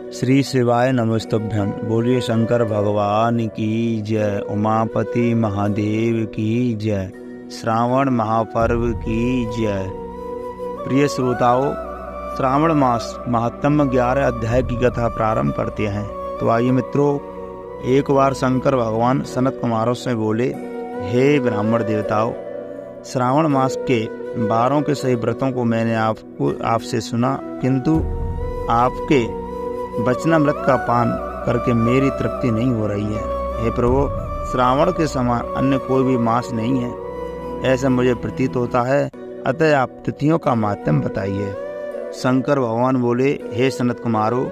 श्री शिवाय नमस्तुभ्यं। बोलिए शंकर भगवान की जय, उमापति महादेव की जय, श्रावण महापर्व की जय। प्रिय श्रोताओं, श्रावण मास महात्म्य 11 अध्याय की कथा प्रारंभ करते हैं। तो आइए मित्रों, एक बार शंकर भगवान सनत कुमारों से बोले, हे ब्राह्मण देवताओं, श्रावण मास के 12 के सही व्रतों को मैंने आपसे सुना, किंतु आपके वचनामृत का पान करके मेरी तृप्ति नहीं हो रही है। हे प्रभु, श्रावण के समान अन्य कोई भी मास नहीं है, ऐसा मुझे प्रतीत होता है, अतः आप तिथियों का माध्यम बताइए। शंकर भगवान बोले, हे सनत कुमारों,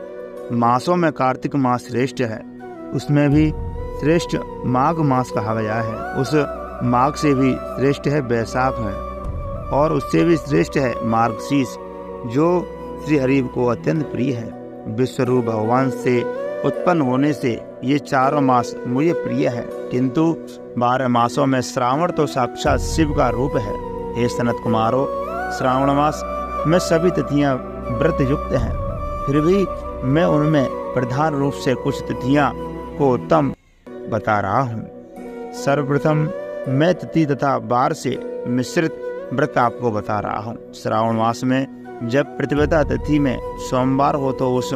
मासों में कार्तिक मास श्रेष्ठ है, उसमें भी श्रेष्ठ माघ मास कहा गया है। उस माघ से भी श्रेष्ठ है वैशाख है, और उससे भी श्रेष्ठ है मार्गशीर्ष, जो श्री हरि को अत्यंत प्रिय है। विश्वरूप भगवान से उत्पन्न होने से ये चारों मास मुझे प्रिय है, किंतु 12 मासों में श्रावण तो साक्षात शिव का रूप है। हे सनत कुमारों, श्रावण मास में सभी तिथियां व्रत युक्त हैं, फिर भी मैं उनमें प्रधान रूप से कुछ तिथियां को उत्तम बता रहा हूँ। सर्वप्रथम मैं तिथि तथा वार से मिश्रित व्रत आपको बता रहा हूँ। श्रावण मास में जब प्रतिपदा तिथि में सोमवार हो तो उस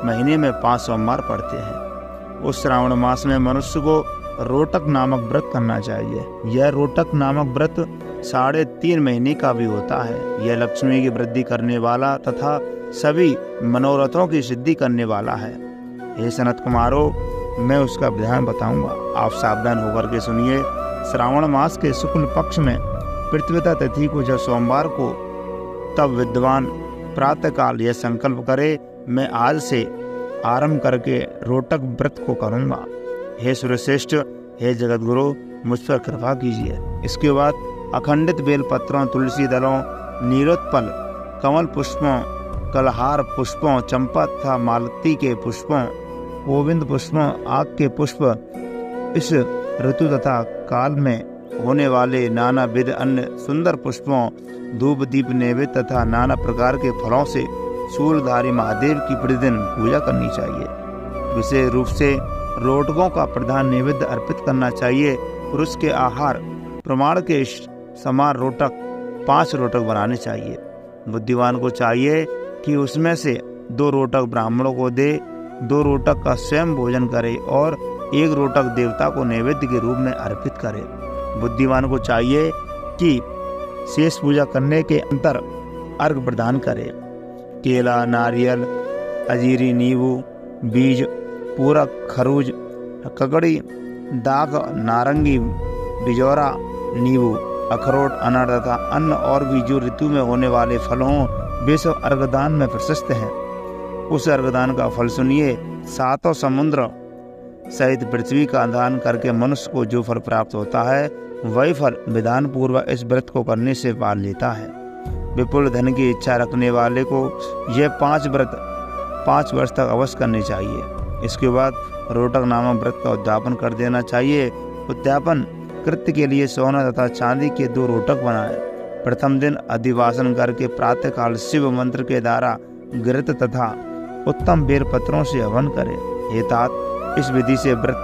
महीने में 5 सोमवार पड़ते हैं। उस श्रावण मास में मनुष्य को रोटक नामक व्रत करना चाहिए। यह रोटक नामक व्रत 3.5 महीने का भी होता है। यह लक्ष्मी की वृद्धि करने वाला तथा सभी मनोरथों की सिद्धि करने वाला है। हे सनत कुमारों, मैं उसका विधान बताऊंगा, आप सावधान होकर के सुनिए। श्रावण मास के शुक्ल पक्ष में प्रतिपदा तिथि को जब सोमवार को, तब विद्वान प्रातःकाल यह संकल्प करे, मैं आज से आरंभ करके रोटक व्रत को करूंगा। हे सूर्यश्रेष्ठ, हे जगतगुरु, मुझ पर कृपा कीजिए। इसके बाद अखंडित बेलपत्रों, तुलसी दलों, नीलोत्पल, कमल पुष्पों, कलहार पुष्पों, चंपा तथा मालती के पुष्पों, गोविंद पुष्पों, आग के पुष्प, इस ऋतु तथा काल में होने वाले नाना विध अन्य सुंदर पुष्पों, धूप दीप नैवेद्य तथा नाना प्रकार के फलों से शूलधारी महादेव की प्रतिदिन पूजा करनी चाहिए। विशेष रूप से रोटकों का प्रधान नैवेद्य अर्पित करना चाहिए। पुरुष के आहार प्रमाण के समान रोटक 5 रोटक बनाने चाहिए। बुद्धिमान को चाहिए कि उसमें से 2 रोटक ब्राह्मणों को दे, 2 रोटक का स्वयं भोजन करे और 1 रोटक देवता को नैवेद्य के रूप में अर्पित करे। बुद्धिमान को चाहिए कि शेष पूजा करने के अंतर अर्घ प्रदान करे। केला, नारियल, अजीरी, नींबू, बीज, पूरक, खरबूज, ककड़ी, दाख, नारंगी, बिजौरा, नींबू, अखरोट, अनार तथा अन्न और भी जो ऋतु में होने वाले फल हों, वे सब अर्घदान में प्रशस्त हैं। उस अर्घदान का फल सुनिए। 7 समुद्र सहित पृथ्वी का दान करके मनुष्य को जो फल प्राप्त होता है, वही फल विधान पूर्वक इस व्रत को करने से पाल लेता है। विपुल धन की इच्छा रखने वाले को यह 5 व्रत 5 वर्ष तक अवश्य करने चाहिए। इसके बाद रोटक नामक व्रत का उद्यापन कर देना चाहिए। उद्यापन कृत्य के लिए सोना तथा चांदी के 2 रोटक बनाए। प्रथम दिन अधिवासन करके प्रातःकाल शिव मंत्र के द्वारा घृत तथा उत्तम बेल पत्रों से हवन करे। हे तात, इस विधि से व्रत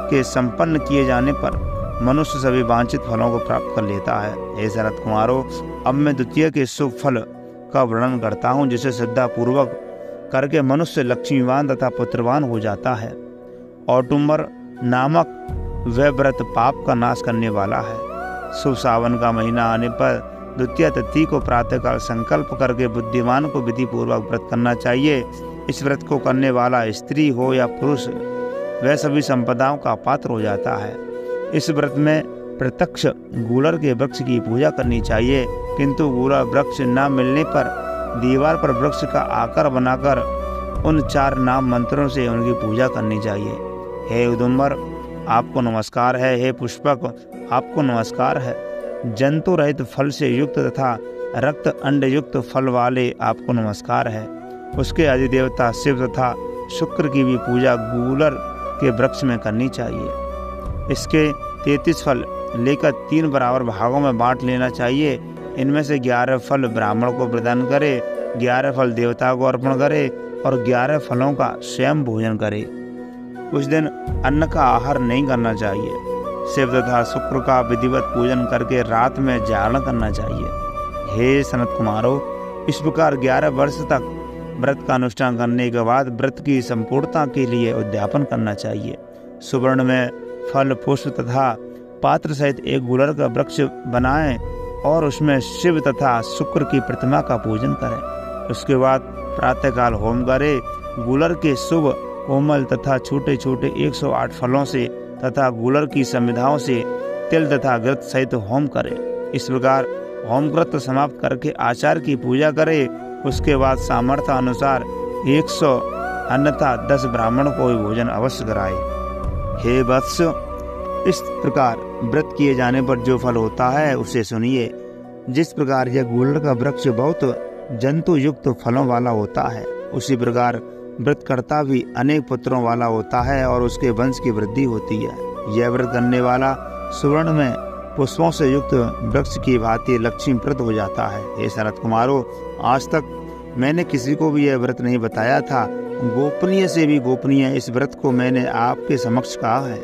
के संपन्न किए जाने पर मनुष्य सभी वांछित फलों को प्राप्त कर लेता है। हे सनत कुमारों, अब मैं द्वितीय के शुभ फल का वर्णन करता हूँ, जिसे श्रद्धा पूर्वक करके मनुष्य लक्ष्मीवान तथा पुत्रवान हो जाता है। औटुंबर नामक वह व्रत पाप का नाश करने वाला है। शुभ सावन का महीना आने पर द्वितीय तिथि को प्रातःकाल संकल्प करके बुद्धिमान को विधि पूर्वक व्रत करना चाहिए। इस व्रत को करने वाला स्त्री हो या पुरुष, वह सभी संपदाओं का पात्र हो जाता है। इस व्रत में प्रत्यक्ष गूलर के वृक्ष की पूजा करनी चाहिए, किंतु गूलर वृक्ष न मिलने पर दीवार पर वृक्ष का आकार बनाकर उन 4 नाम मंत्रों से उनकी पूजा करनी चाहिए। हे उदुम्बर, आपको नमस्कार है। हे पुष्पक, आपको नमस्कार है। जंतु रहित फल से युक्त तथा रक्त अंड युक्त फल वाले आपको नमस्कार है। उसके अधिदेवता शिव तथा शुक्र की भी पूजा गूलर के वृक्ष में करनी चाहिए। इसके 33 फल लेकर 3 बराबर भागों में बांट लेना चाहिए। इनमें से 11 फल ब्राह्मण को प्रदान करे, 11 फल देवता को अर्पण करे और 11 फलों का स्वयं भोजन करे। उस दिन अन्न का आहार नहीं करना चाहिए। शिव तथा शुक्र का विधिवत पूजन करके रात में जागरण करना चाहिए। हे सनत कुमारो, इस प्रकार 11 वर्ष तक व्रत का अनुष्ठान करने के बाद व्रत की संपूर्णता के लिए उद्यापन करना चाहिए। सुवर्ण में फल, पुष्प तथा पात्र सहित एक गुलर का वृक्ष बनाएं और उसमें शिव तथा शुक्र की प्रतिमा का पूजन करें। उसके बाद प्रातःकाल होम करें। गुलर के शुभ, कोमल तथा छोटे छोटे 108 फलों से तथा गुलर की समिधाओं से तिल तथा घृत सहित होम करें। इस प्रकार होम कृत समाप्त करके आचार्य की पूजा करें। उसके बाद सामर्थ्य अनुसार 100 अन्यथा 10 ब्राह्मण को भोजन अवश्य कराए। हे वत्स, इस प्रकार व्रत किए जाने पर जो फल होता है उसे सुनिए। जिस प्रकार यह गुलर का वृक्ष बहुत जंतु युक्त फलों वाला होता है, उसी प्रकार व्रतकर्ता भी अनेक पुत्रों वाला होता है और उसके वंश की वृद्धि होती है। यह व्रत करने वाला सुवर्ण में पुष्पों से युक्त वृक्ष की भांति लक्ष्मीप्रद हो जाता है। हे सनत कुमारो, आज तक मैंने किसी को भी यह व्रत नहीं बताया था। गोपनीय से भी गोपनीय इस व्रत को मैंने आपके समक्ष कहा है।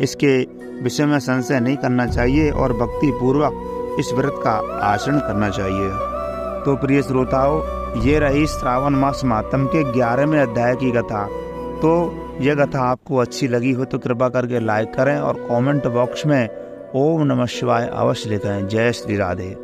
इसके विषय में संशय नहीं करना चाहिए और भक्ति पूर्वक इस व्रत का आचरण करना चाहिए। तो प्रिय श्रोताओं, ये रही श्रावण मास मातम के 11वें अध्याय की कथा। तो यह कथा आपको अच्छी लगी हो तो कृपा करके लाइक करें और कमेंट बॉक्स में ओम नमः शिवाय अवश्य लिखें। जय श्री राधे।